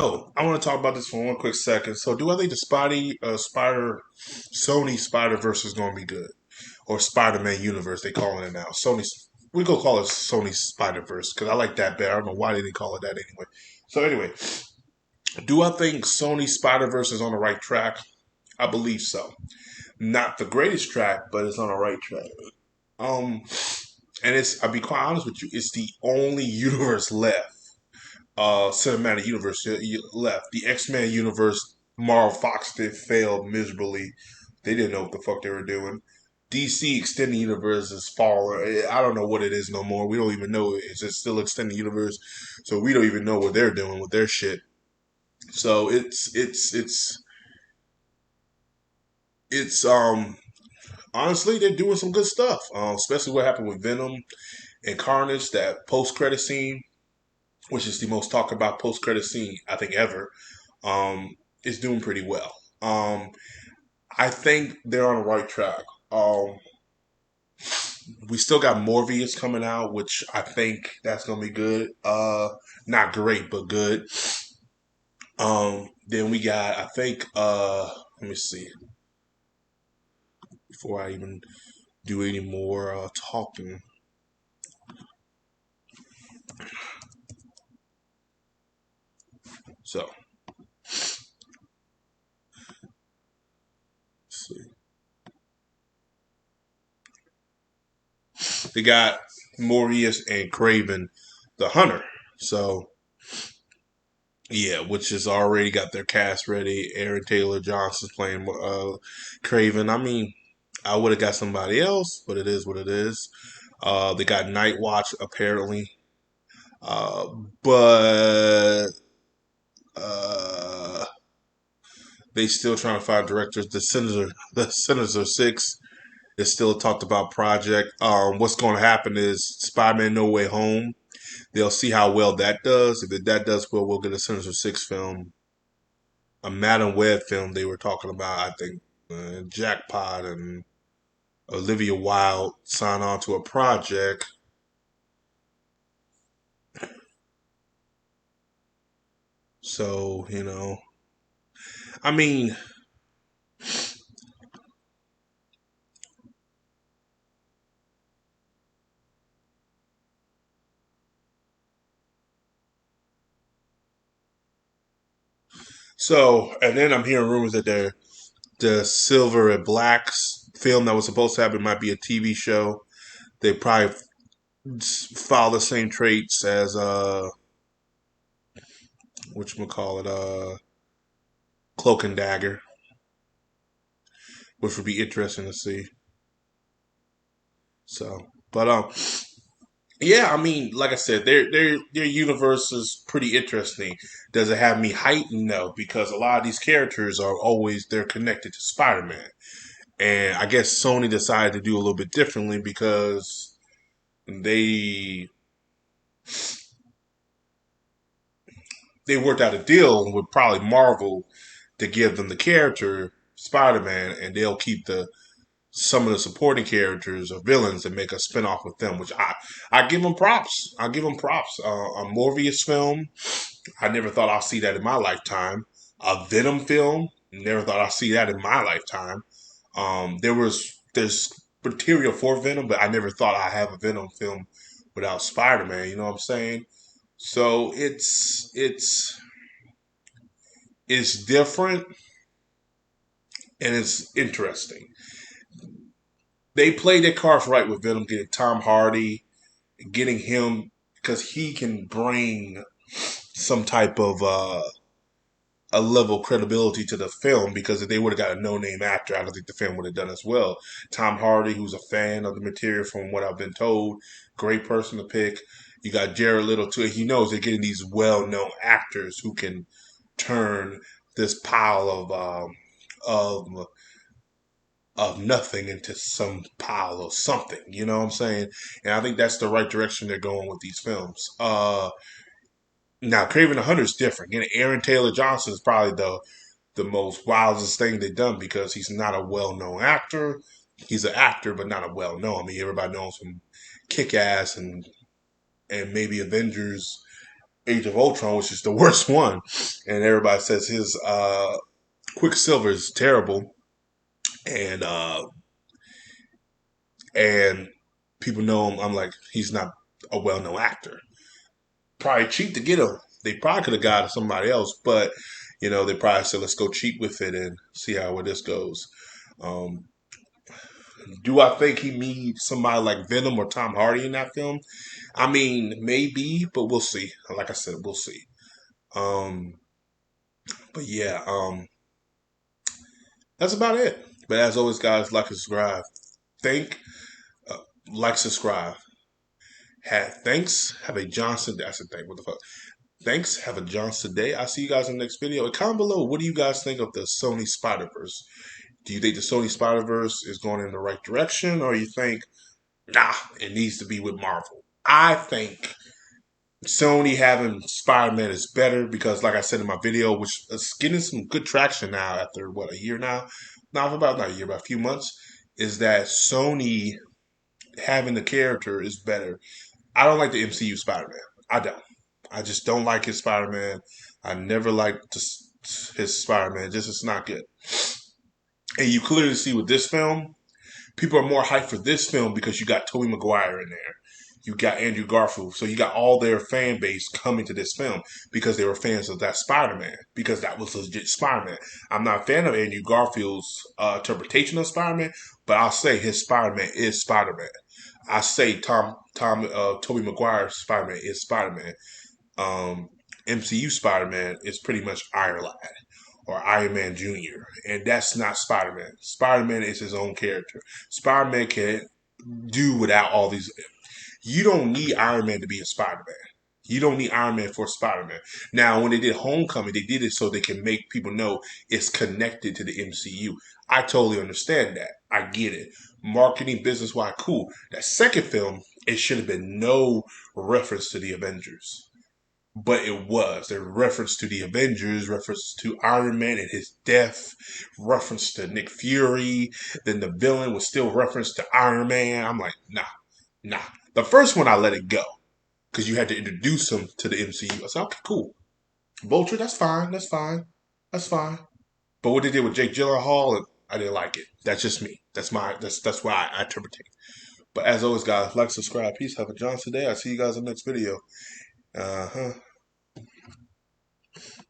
Oh, I want to talk about this for one quick second. So, do I think the Sony Spider Verse is going to be good, or Spider Man universe? They calling it now. We go call it Sony Spider Verse because I like that better. I don't know why they didn't call it that anyway. So, anyway, do I think Sony Spider Verse is on the right track? I believe so. Not the greatest track, but it's on the right track. Um, and I'll be quite honest with you, it's the only universe left, cinematic universe left. The X-Men universe, Marvel Fox did fail miserably. They didn't know what the fuck they were doing. DC extended universe is falling. I don't know what it is no more. We don't even know. It's just still extended universe, so we don't even know what they're doing with their shit. So it's honestly they're doing some good stuff. Especially what happened with Venom and Carnage, that post credit scene, which is the most talked about post credit scene I think ever. Is doing pretty well. I think they're on the right track. We still got Morbius coming out, which I think that's gonna be good. Not great, but good. Then we got, I think, let me see, before I even do any more talking. So, let's see. They got Morbius and Craven the Hunter. So, yeah, which has already got their cast ready. Aaron Taylor Johnson's playing Craven. I mean, I would have got somebody else, but it is what it is. They got Night Watch apparently, uh, but uh, they still trying to find directors. The Sinister Six is still a talked about project. What's going to happen is Spider-Man No Way Home. They'll see how well that does. If that does well, we'll get a Sinister Six film, a Madam Web film. They were talking about, I think, Jackpot and Olivia Wilde sign on to a project. So, I mean, and then I'm hearing rumors that the Silver and Blacks film that was supposed to happen might be a TV show. They probably follow the same traits as which call it Cloak and Dagger, which would be interesting to see. So, but yeah, I mean, like I said, their universe is pretty interesting. Does it have me hyped? No, because a lot of these characters are always they're connected to Spider Man, and I guess Sony decided to do a little bit differently because they they worked out a deal with probably Marvel to give them the character Spider Man, and they'll keep the some of the supporting characters or villains and make a spinoff with them, which I give them props. I give them props. A Morbius film, I never thought I'll see that in my lifetime. A Venom film, never thought I'll see that in my lifetime. There's material for Venom, but I never thought I'd have a Venom film without Spider Man. You know what I'm saying? So it's different and it's interesting. They played their cards right with Venom, getting Tom Hardy, getting him because he can bring some type of a level of credibility to the film. Because if they would have got a no name actor, I don't think the film would have done as well. Tom Hardy, who's a fan of the material from what I've been told, great person to pick. You got Jared Little too. He knows they're getting these well known actors who can turn this pile of nothing into some pile of something. You know what I'm saying? And I think that's the right direction they're going with these films. Now, Craven the Hunter is different. Again, Aaron Taylor Johnson is probably the most wildest thing they've done because he's not a well known actor. He's an actor, but not a well known. I mean, everybody knows him Kick Ass and maybe Avengers Age of Ultron, which is the worst one, and everybody says his Quicksilver is terrible, and and people know him. I'm like, he's not a well-known actor. Probably cheap to get him. They probably could have got somebody else, but they probably said, let's go cheap with it and see how where this goes. Um, do I think he needs somebody like Venom or Tom Hardy in that film? I mean, maybe, but we'll see. Like I said, we'll see. Um, but yeah, that's about it. But as always, guys, like and subscribe. Think, uh, like, subscribe. Thanks. Have a Johnson. That's the thing. What the fuck? Thanks. Have a Johnson day. I'll see you guys in the next video. And comment below. What do you guys think of the Sony Spider Verse? Do you think the Sony Spider Verse is going in the right direction, or you think, nah, it needs to be with Marvel? I think Sony having Spider-Man is better because, like I said in my video, which is getting some good traction now after what, a year now? Not about not a year, about a few months. Is that Sony having the character is better? I don't like the MCU Spider-Man. I don't. I just don't like his Spider-Man. I never liked his Spider-Man. Just it's not good. And you clearly see with this film, people are more hyped for this film because you got Tobey Maguire in there. You got Andrew Garfield. So you got all their fan base coming to this film because they were fans of that Spider-Man, because that was legit Spider-Man. I'm not a fan of Andrew Garfield's interpretation of Spider-Man, but I'll say his Spider-Man is Spider-Man. I say Tobey Maguire's Spider-Man is Spider-Man. Um, MCU Spider-Man is pretty much Iron Lad or Iron Man Jr., and that's not Spider Man. Spider Man is his own character. Spider Man can do without all these. You don't need Iron Man to be a Spider Man. You don't need Iron Man for Spider Man. Now, when they did Homecoming, they did it so they can make people know it's connected to the MCU. I totally understand that. I get it. Marketing, business wise, cool. That second film, it should have been no reference to the Avengers. But it was. There reference to the Avengers, reference to Iron Man and his death, reference to Nick Fury. Then the villain was still reference to Iron Man. I'm like, nah, nah. The first one I let it go because you had to introduce him to the MCU. I said, okay, cool. Vulture, that's fine, that's fine, that's fine. But what they did with Jake Gyllenhaal, I didn't like it. That's just me. That's why I interpret it. But as always, guys, like, subscribe, peace, have a Johnson day. I'll see you guys in the next video. Uh huh.